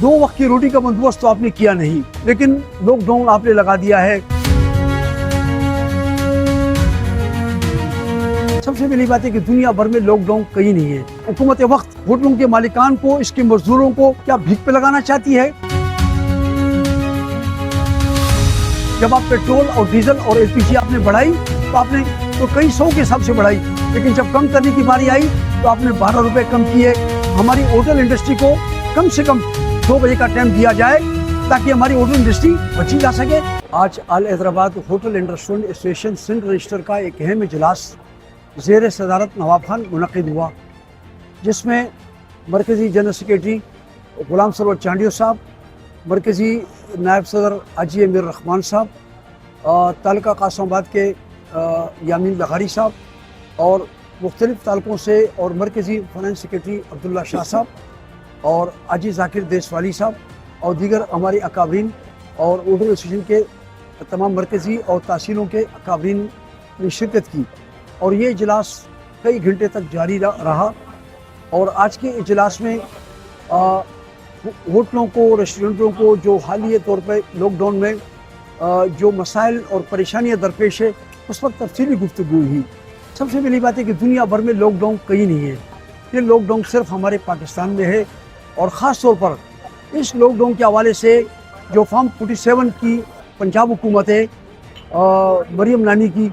दो वक्त की रोटी का बंदोबस्त तो आपने किया नहीं, लेकिन लॉकडाउन आपने लगा दिया है। सबसे पहली बात है कि दुनिया भर में लॉकडाउन कहीं नहीं है। हुकूमत वक्त होटलों के मालिकान को, इसके मजदूरों को क्या भीख पे लगाना चाहती है? जब आप पेट्रोल और डीजल और एलपीजी आपने बढ़ाई तो आपने तो कई सौ के हिसाब से बढ़ाई, लेकिन जब कम करने की बारी आई तो आपने 12 रुपए कम किए। हमारी होटल इंडस्ट्री को कम से कम 2 बजे का टाइम दिया जाए ताकि हमारी होटल इंडस्ट्री बची जा सके। आज all Hyderabad hotel and restaurant association Sindh register का एक अहम इजलास ज़ेर सदारत नवाब खान मुनक़िद हुआ, जिसमें मरकज़ी जनरल सेक्रेटरी ग़ुलाम सरवर चांडियो साहब, मरकज़ी नायब सदर हाजी अमीर रहमान साहब, तालुका कासमाबाद के यामीन लखारी साहब और मुख्तलिफ़ तालुकों से और मरकज़ी फाइनेंस सेक्रेटरी अब्दुल्ला शाह साहब और हाजी ज़ाकिर देशवाली साहब और दीगर हमारी अकाबरीन और होटल एसोसिएशन के तमाम मरकज़ी और तहसीलों के अकाबरीन ने शिरकत की और ये इजलास कई घंटे तक जारी रहा। और आज के इजलास में होटलों को, रेस्टोरेंटों को जो हालिया तौर पर लॉकडाउन में जो मसाइल और परेशानियाँ दरपेश है उस पर तफसीली गुफ्तगू हुई। सबसे पहली बात है कि दुनिया भर में लॉकडाउन कहीं नहीं है, ये लॉकडाउन सिर्फ हमारे पाकिस्तान में है। और ख़ास तौर पर इस लॉकडाउन के हवाले से जो फॉर्म 47 की पंजाब हुकूमत है, मरियम नानी की,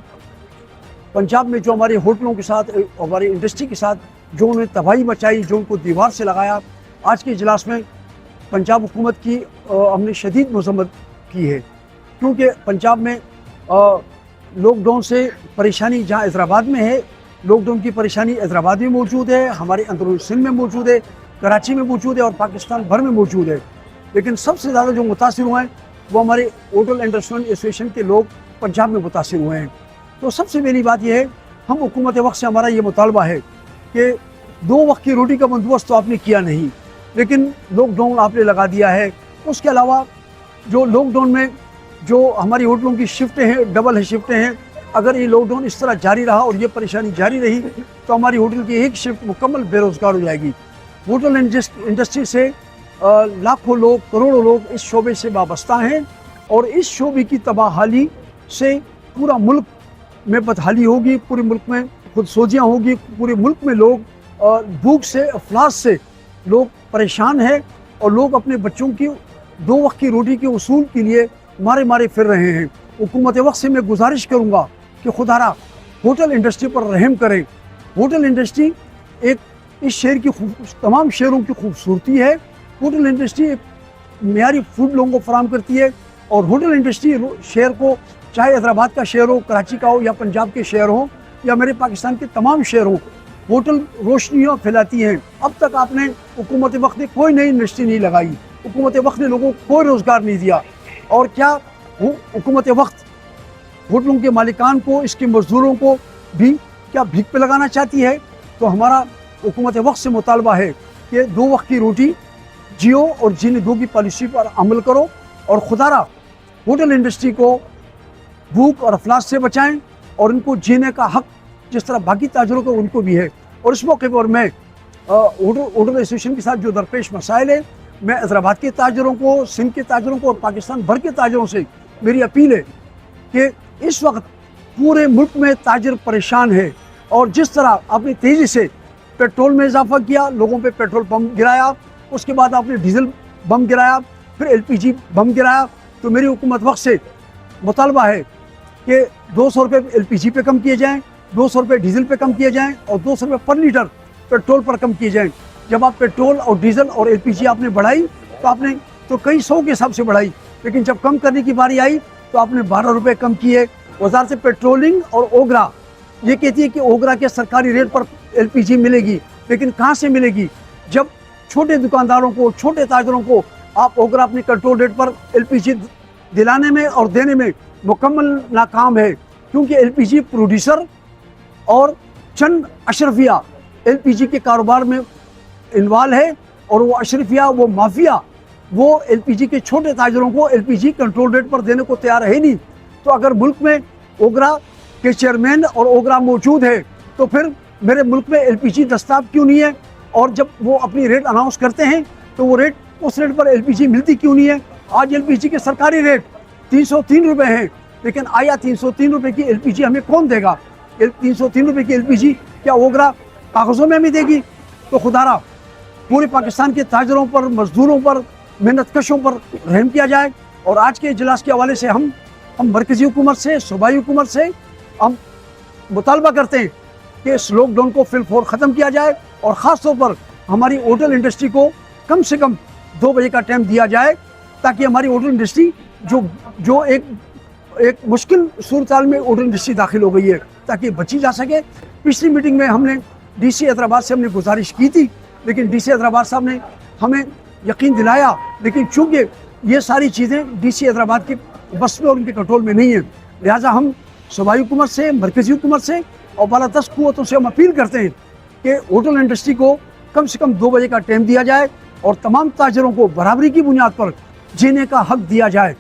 पंजाब में जो हमारे होटलों के साथ, हमारी इंडस्ट्री के साथ जो उन्हें तबाही मचाई, जो उनको दीवार से लगाया, आज के इजलास में पंजाब हुकूमत की हमने शदीद मज़म्मत की है, क्योंकि पंजाब में लॉकडाउन से परेशानी जहाँ हैदराबाद में है, लॉकडाउन की परेशानी हैदराबाद में मौजूद है, हमारे अंदरूनी सिंध में मौजूद है, कराची में मौजूद है और पाकिस्तान भर में मौजूद है। लेकिन सबसे ज़्यादा जो मुतासिर हुए हैं वो हमारे होटल एंड रेस्टोरेंट एसोसिएशन के लोग पंजाब में मुतासिर हुए हैं। तो सबसे पहली बात यह है, हम हुकूमत वक्त से हमारा ये मुतालबा है कि 2 वक्त की रोटी का बंदोबस्त तो आपने किया नहीं, लेकिन लॉकडाउन आपने लगा दिया है। उसके अलावा जो लॉकडाउन में जो हमारी होटलों की शिफ्टें हैं, डबल शिफ्टें हैं, अगर ये लॉकडाउन इस तरह जारी रहा और ये परेशानी जारी रही तो हमारी होटल की एक शिफ्ट मुकम्मल बेरोज़गार हो जाएगी। होटल इंडस्ट्री से लाखों लोग, करोड़ों लोग इस शोबे से वाबस्ता हैं और इस शोबे की तबाहाली से पूरा मुल्क में बदहाली होगी, पूरे मुल्क में खुदसोजियाँ होगी, पूरे मुल्क में लोग भूख से, अफलास से लोग परेशान हैं और लोग अपने बच्चों की 2 वक्त की रोटी के उसूल के लिए मारे मारे फिर रहे हैं। हुकूमत वक्त से मैं गुजारिश करूँगा कि खुदारा होटल इंडस्ट्री पर रहम करें। होटल इंडस्ट्री एक इस शहर की तमाम शहरों की खूबसूरती है। होटल इंडस्ट्री एक मेयारी फूड लोगों को फराहम करती है और होटल इंडस्ट्री शहर को, चाहे हैदराबाद का शहर हो, कराची का हो या पंजाब के शहर हो या मेरे पाकिस्तान के तमाम शहरों, होटल रोशनियाँ फैलाती हैं। अब तक आपने हुकूमत वक्त ने कोई नई इंडस्ट्री नहीं लगाई, हुकूमत वक्त ने लोगों को कोई रोज़गार नहीं दिया। और क्या हुकूमत वक्त होटलों के मालिकान को, इसके मजदूरों को भी क्या भीख पे लगाना चाहती है? तो हमारा हुकूमत वक्त से मुतालबा है कि 2 वक्त की रोटी जियो और जीने दो की पॉलिसी पर अमल करो और खुदारा होटल इंडस्ट्री को भूख और अफलास से बचाएं और इनको जीने का हक जिस तरह बाकी ताजरों को उनको भी है। और इस मौके पर मैं होटल एसोसिएशन के साथ जो दरपेश मसाइल है, मैं हैदराबाद के ताजरों को, सिंध के ताजरों को और पाकिस्तान भर के ताजरों से मेरी अपील है कि इस वक्त पूरे मुल्क में ताजर परेशान है और जिस तरह आपने तेज़ी से पेट्रोल में इजाफा किया, लोगों पे पेट्रोल पंप गिराया, उसके बाद आपने डीजल बम गिराया, फिर एलपीजी बम गिराया, तो मेरी हुकूमत वक्त से मुतालबा है कि 200 रुपये एलपीजी पे कम किए जाएँ, 200 रुपये डीजल पे कम किए जाएँ और 200 रुपये पर लीटर पेट्रोल पर कम किए जाएँ। जब आप पेट्रोल और डीजल और एलपीजी आपने बढ़ाई तो आपने तो कई सौ के हिसाब से बढ़ाई, लेकिन जब कम करने की बारी आई तो आपने 12 रुपये कम किए। वजारत पेट्रोलिंग और ओगरा ये कहती है कि ओगरा के सरकारी रेट पर एलपीजी मिलेगी, लेकिन कहाँ से मिलेगी जब छोटे दुकानदारों को, छोटे ताजरों को आप ओगरा अपने कंट्रोल रेट पर एलपीजी दिलाने में और देने में मुकम्मल नाकाम है, क्योंकि एलपीजी प्रोड्यूसर और चंद अशरफिया एलपीजी के कारोबार में इन्वॉल्व है और वो अशरफिया, वो माफिया, वो एलपीजी के छोटे ताजरों को एलपीजी कंट्रोल रेट पर देने को तैयार है नहीं। तो अगर मुल्क में ओगरा के चेयरमैन और ओगरा मौजूद है तो फिर मेरे मुल्क में एलपीजी दस्ताब क्यों नहीं है? और जब वो अपनी रेट अनाउंस करते हैं तो वो रेट उस रेट पर LPG मिलती क्यों नहीं है? आज LPG के सरकारी रेट 303 रुपये हैं, लेकिन आया 303 रुपये की LPG हमें कौन देगा? 303 रुपये की LPG क्या ओगरा कागज़ों में हमें देगी? तो खुदारा पूरे पाकिस्तान के ताजरों पर, मजदूरों पर, मेहनत कशों पर रहम किया जाए। और आज के इजलास के हवाले से हम मरकज़ी हुकूमत से, सूबाई हुकूमत से हम मुतालबा करते हैं कि इस लॉकडाउन को फिलफौर ख़त्म किया जाए और ख़ास तौर पर हमारी होटल इंडस्ट्री को कम से कम 2 बजे का टाइम दिया जाए, ताकि हमारी होटल इंडस्ट्री जो एक मुश्किल सूरत हाल में होटल इंडस्ट्री दाखिल हो गई है, ताकि बची जा सके। पिछली मीटिंग में हमने DC हैदराबाद से हमने गुजारिश की थी, लेकिन DC हैदराबाद साहब ने हमें यकीन दिलाया, लेकिन चूँकि ये सारी चीज़ें DC हैदराबाद के बस में और उनके कंट्रोल में नहीं है, लिहाजा हम सूबाई हुकूमत से, मरकज़ी हुकूमत से और बालादस्त कुव्वतों से हम अपील करते हैं कि होटल इंडस्ट्री को कम से कम 2 बजे का टाइम दिया जाए और तमाम ताजरों को बराबरी की बुनियाद पर जीने का हक दिया जाए।